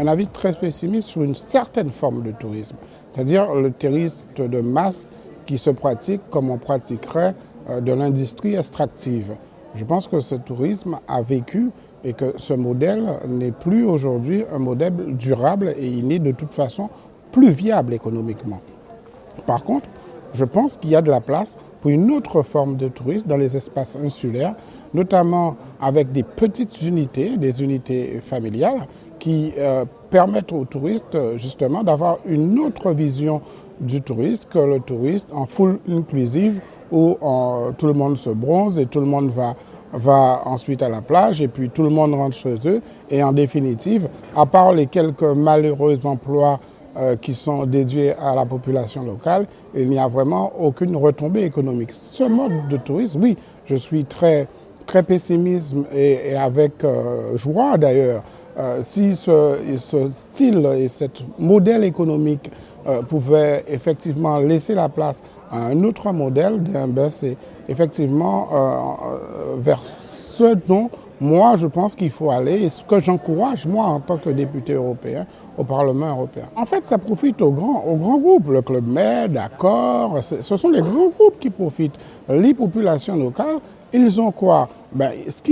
Un avis très pessimiste sur une certaine forme de tourisme, c'est-à-dire le tourisme de masse qui se pratique comme on pratiquerait de l'industrie extractive. Je pense que ce tourisme a vécu et que ce modèle n'est plus aujourd'hui un modèle durable et il n'est de toute façon plus viable économiquement. Par contre, je pense qu'il y a de la place pour une autre forme de tourisme dans les espaces insulaires, notamment avec des petites unités, des unités familiales, qui permettent aux touristes justement d'avoir une autre vision du tourisme que le tourisme en full inclusive où tout le monde se bronze et tout le monde va ensuite à la plage et puis tout le monde rentre chez eux et en définitive, à part les quelques malheureux emplois qui sont déduits à la population locale, il n'y a vraiment aucune retombée économique. Ce mode de tourisme, oui, je suis très pessimiste et avec joie d'ailleurs. Si ce style et ce modèle économique pouvait effectivement laisser la place à un autre modèle, c'est effectivement vers ce dont moi je pense qu'il faut aller et ce que j'encourage moi en tant que député européen au Parlement européen. En fait, ça profite aux grands groupes, le Club Med, Accor, ce sont les grands groupes qui profitent. Les populations locales, ils ont quoi? Ce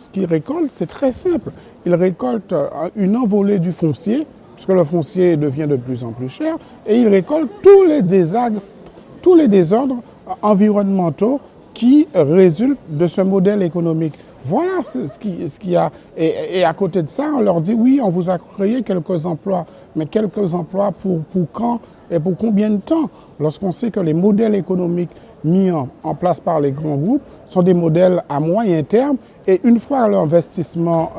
qu'ils récoltent, c'est très simple. Ils récoltent une envolée du foncier, puisque le foncier devient de plus en plus cher, et ils récoltent tous les désastres, tous les désordres environnementaux qui résultent de ce modèle économique. Voilà ce qu'il y a. Et à côté de ça, on leur dit, oui, on vous a créé quelques emplois. Mais quelques emplois pour quand et pour combien de temps? Lorsqu'on sait que les modèles économiques mis en place par les grands groupes sont des modèles à moyen terme. Et une fois l'investissement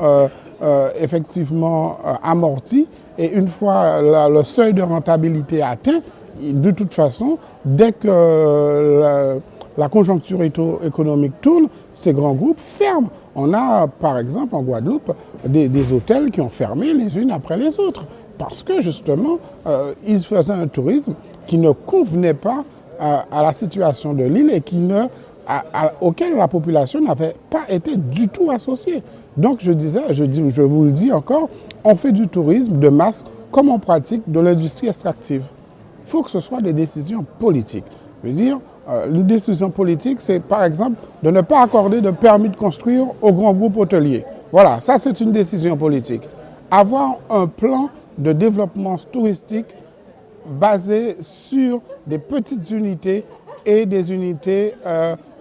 effectivement amorti et une fois le seuil de rentabilité atteint, de toute façon, dès que la conjoncture économique tourne, ces grands groupes ferment. On a, par exemple, en Guadeloupe, des hôtels qui ont fermé les unes après les autres parce que, justement, ils faisaient un tourisme qui ne convenait pas à la situation de l'île et auquel la population n'avait pas été du tout associée. Donc, je vous le dis encore, on fait du tourisme de masse comme on pratique de l'industrie extractive. Il faut que ce soit des décisions politiques. Je veux dire, une décision politique, c'est par exemple de ne pas accorder de permis de construire aux grands groupes hôteliers. Voilà, ça c'est une décision politique. Avoir un plan de développement touristique basé sur des petites unités et des unités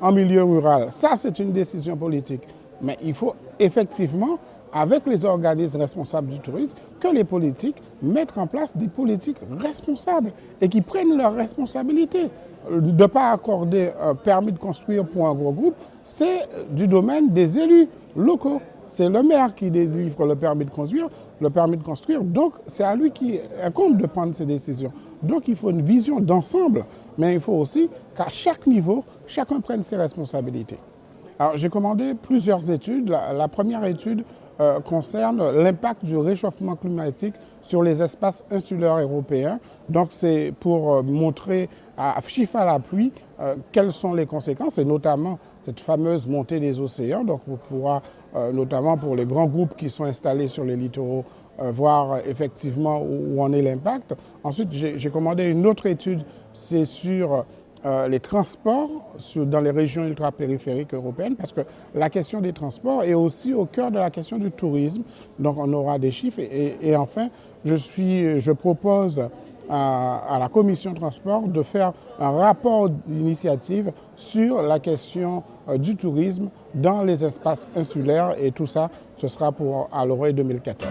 en milieu rural, ça c'est une décision politique. Mais il faut effectivement, avec les organismes responsables du tourisme, que les politiques mettent en place des politiques responsables et qui prennent leurs responsabilités. De ne pas accorder un permis de construire pour un gros groupe, c'est du domaine des élus locaux. C'est le maire qui délivre le permis de construire, donc c'est à lui qui incombe de prendre ces décisions. Donc il faut une vision d'ensemble, mais il faut aussi qu'à chaque niveau, chacun prenne ses responsabilités. Alors j'ai commandé plusieurs études. La première étude concerne l'impact du réchauffement climatique sur les espaces insulaires européens. Donc c'est pour montrer à chiffres à l'appui quelles sont les conséquences et notamment cette fameuse montée des océans. Donc on pourra notamment pour les grands groupes qui sont installés sur les littoraux voir effectivement où en est l'impact. Ensuite j'ai commandé une autre étude, c'est sur les transports dans les régions ultra-périphériques européennes, parce que la question des transports est aussi au cœur de la question du tourisme. Donc on aura des chiffres. Et enfin, je propose à la commission transport de faire un rapport d'initiative sur la question du tourisme dans les espaces insulaires. Et tout ça, ce sera à l'horizon 2014.